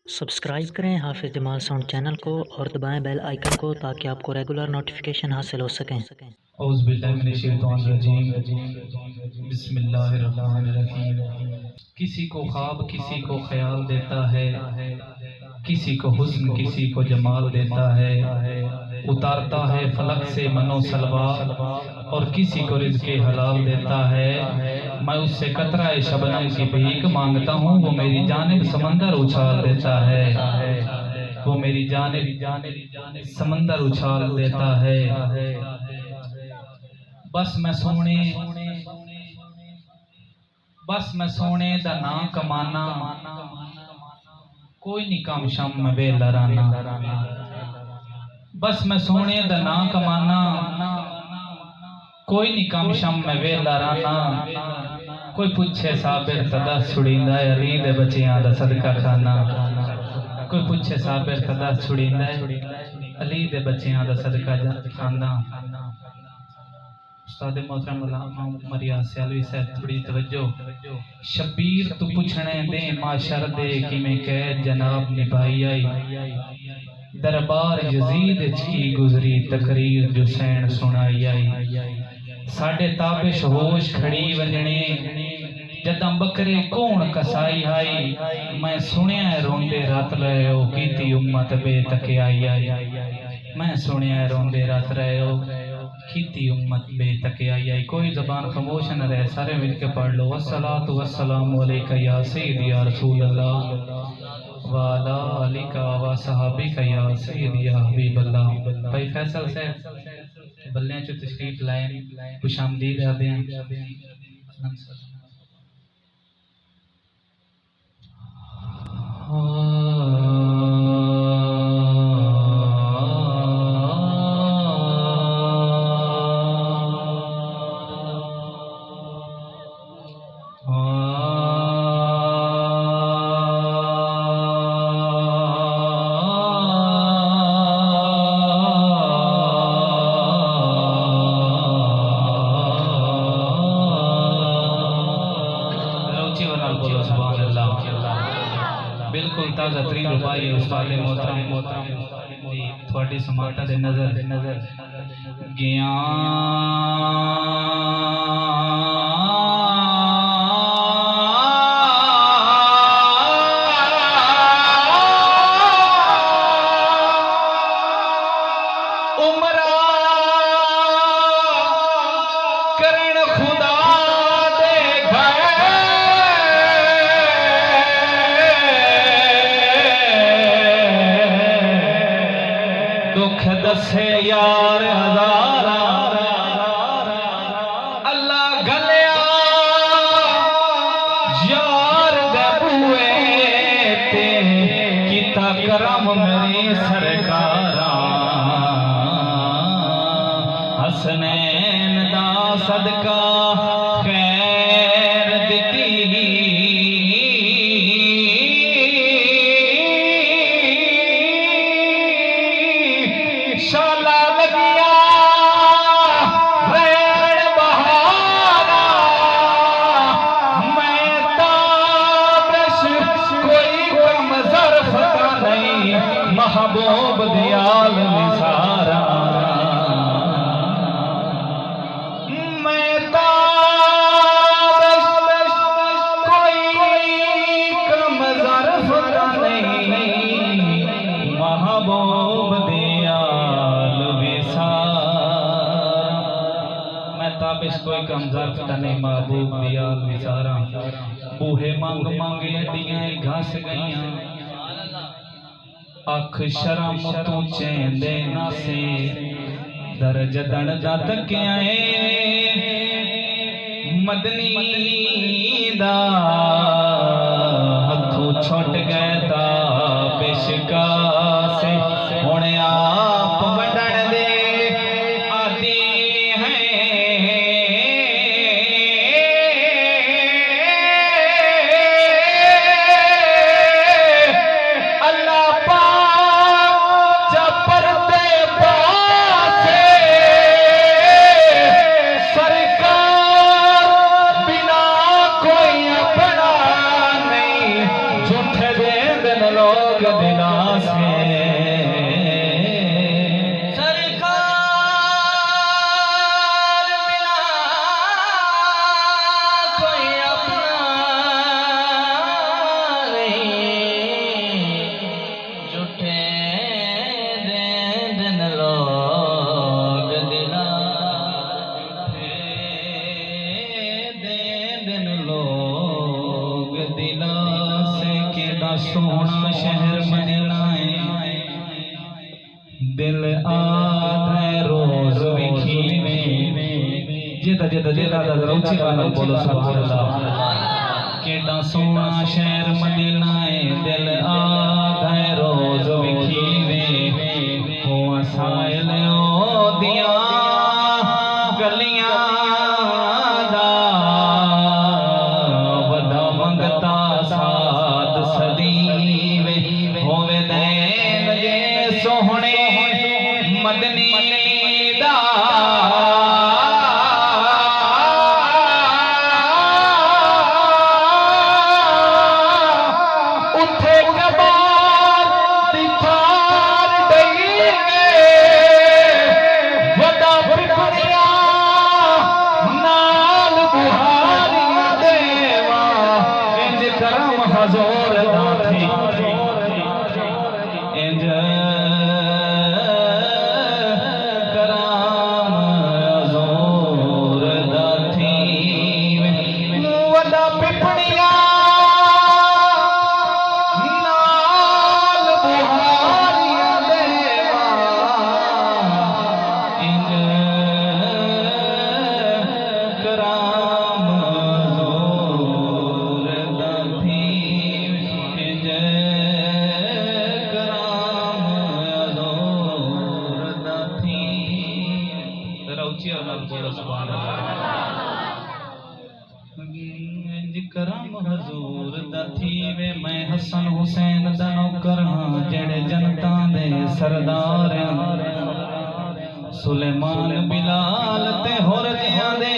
Subscribe करें हाफिज़ Jamal sound channel को और दबाएं बेल आइकन को ताकि आपको रेगुलर नोटिफिकेशन हासिल हो सकें। औज़ु बिल्लाहि मिनश शैतानिर रजीम। बिस्मिल्लाहिर्रहमानिर्रहीम। किसी को ख्वाब किसी को ख्याल देता है, किसी को हुस्न किसी को जमाल देता है, उतारता है फलक से मनो सलवार और किसी को रिज़्क़े हलाल देता है। मैं उससे कतरा शबनम की भीख मांगता हूँ, वो मेरी जानिब समंदर उछाल देता है, वो मेरी जानिब समंदर उछाल देता है। बस मैं सोने दा ना कमाना, कोई नहीं काम शाम में वेला राना। बस मैं सोने दा ना कमाना, कोई नहीं काम शाम में वेला राना। कोई पूछे साबिर तदा छुड़ींदा है, अली दे बच्चियां दा सदका खाना। कोई पूछे साबिर तदा छुड़ींदा है, अली दे बच्चियां दा सदका खाना। उस्ताद मोहतरम मरिया सियालवी साहब थोड़ी तवज्जो। शबीर तू पुछने दे माशर दे कि मैं कैद जनाब निभाई आई, दरबार यजीद की गुजरी तकरीर जो सैन सुनाई आई। साडे ताबिश होश खड़ी वंजने जदम बकरे कौन कसाई आई। मैं सुनिया रोंदे रात रहे हो कीती उम्मत बेतकियाई आई। मैं सुनिया रोंदे रात रहे हो कीती उम्मत बेतकियाई आई। कोई ज़बान खामोश न रहे, सारे मिलके पढ़ लो। वस्सलातु वस्सलामु अलैका या सय्यदी या रसूल अल्लाह व अला आलिका व सहाबिका या सय्यदी या हबीब अल्लाह। भाई फैसल से बल्ले चो तशरीफ लाए, खुशामदीद आदे हैं। बिल्कुल ताज़ा तरीन रुपाई उस्ताद मोहतरम जी थोड़ी समाता दे नजर गया। दुख दसे यार हजारा अल्लाह गलिया यार दबुए ते किता करम मेरी सरकारा। हसनैन दा सदका खैर दिती, शाला लगिया रैन बहारा। मैं ताबश कोई कम ज़र्फ़ का नहीं, महबूब दियाल निसारा। मैं ताबश कोई कम ज़र्फ़ का नहीं, महबूब ताबिश कोई कम ज़र्फ़ का नहीं, महबूब दियाल निसारा। बूहे मांग मांगे अड्डियां घस गईयां, अख शर्म तू चेंदे नासे दरज दण दा तकिया मदनी दा हथों छुट गए ताबिश का से हुणे आप वंडण दे आदि लोग दिला से सोना शहर मदीना दिल आधा रोज विखीवे जेदा जेदा जेदा जरा ऊंची गाना बोलो सुभान अल्लाह केड़ा सोना शहर मदीना दिल आधा रोज विखीवे हो साइल ओ दिया गलियां दा वदा मंगता साद सदीवे होवे दैन जे सोहणे मदनी दा उथे कबार दी थार डईने वदा पिपड़िया नाल बुहारियां देवा इंज करम हजूर दाथी इंज करम हजूर दाथी वदा पिपड़िया नाल बुहारियां देवा इंज करम हजूर दाथी इंज करम हजूर दाथी जरा ऊंची आवाज बोलो सुभान अल्लाह करम हजूर दाथी वे मैं हसन हुसैन दा नौकर हां जेड़े जनता दे सरदार सुलेमान बिलाल ते होर जियां दे